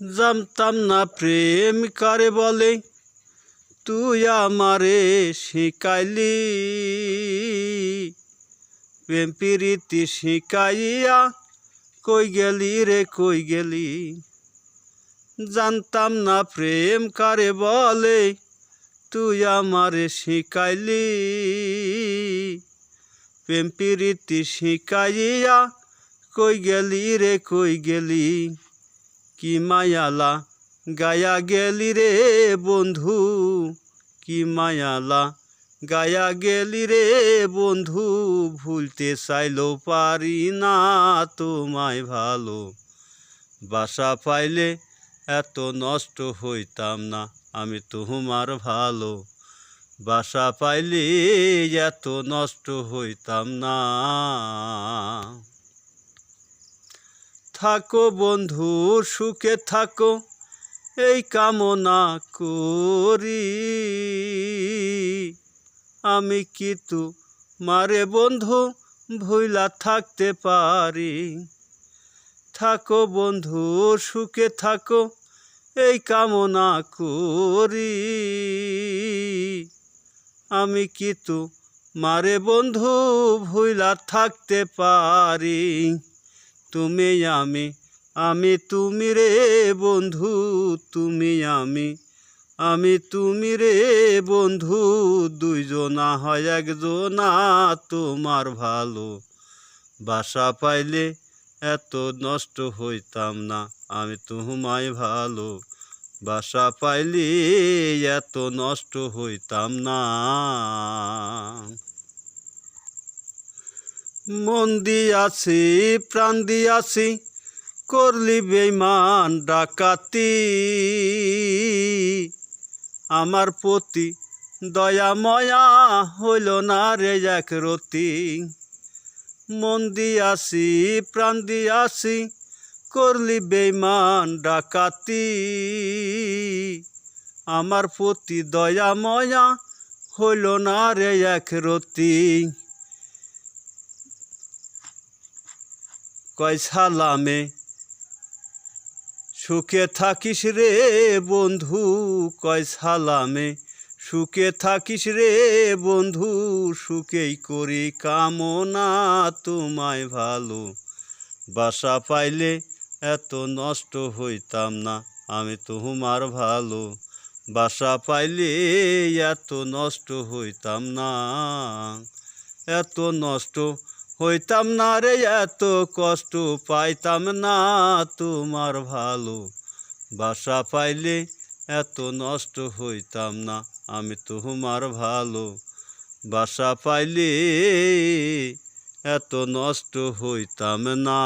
জানতাম না প্রেম কারে বলে, তুই আমারে শিখাইলি। প্রেম প্রীতি শিখাইয়া কই গেলি রে কই গেলি। জানতাম না প্রেম কারে বলে, তুই আমারে শিখাইলি। প্রেম প্রীতি শিখাইয়া কই গেলি রে কই গেলি। কি মায়ালা গায়া গেলি রে বন্ধু, কি মায়ালা গায়া গেলি রে বন্ধু। ভুলতে চাইলেও পারি না তোমায় ভালো। বাসা পাইলে এত নষ্ট হইতাম না আমি তোমার ভালো। বাসা পাইলে এত নষ্ট হইতাম না। থাকো বন্ধু সুখে থাকো এই কামনা করি। আমি কি তোমারে বন্ধু ভুইলা থাকতে পারি। থাকো বন্ধু সুখে থাকো এই কামনা করি। আমি কি তোমারে বন্ধু ভুইলা থাকতে পারি। তুমি আমি তুমি রে বন্ধু, তুমি আমি তুমি রে বন্ধু। দুইজনা হয় একজনা তোমার ভালো। বাসা পাইলে এত নষ্ট হইতাম না আমি তোমায় ভালো। বাসা পাইলে এত নষ্ট হইতাম না। মন দিয়াছি প্রাণ দিয়াছি করলি বেঈমান ডাকাতি। আমার প্রতি দয়া ময়া হইল না রে এক রতি। মন দিয়াছি প্রাণ দিয়াছি করলি বেঈমান ডাকাতি। আমার প্রতি দয়া ময়া হইল না রে এক রতি। কয় সালামে সুখে থাকিস রে বন্ধু, কয় সালামে সুখে থাকিস রে বন্ধু। সুখেই করি কামনা তোমায় ভালো। বাসা পাইলে এত নষ্ট হইতাম না আমি তোমার ভালো। বাসা পাইলে এত নষ্ট হইতাম না। এত নষ্ট হইতাম না রে এত কষ্ট পাইতাম না তোমার ভালো। বাসা পাইলে এত নষ্ট হইতাম না আমি তোমার ভালো। বাসা পাইলে এত নষ্ট হইতাম না।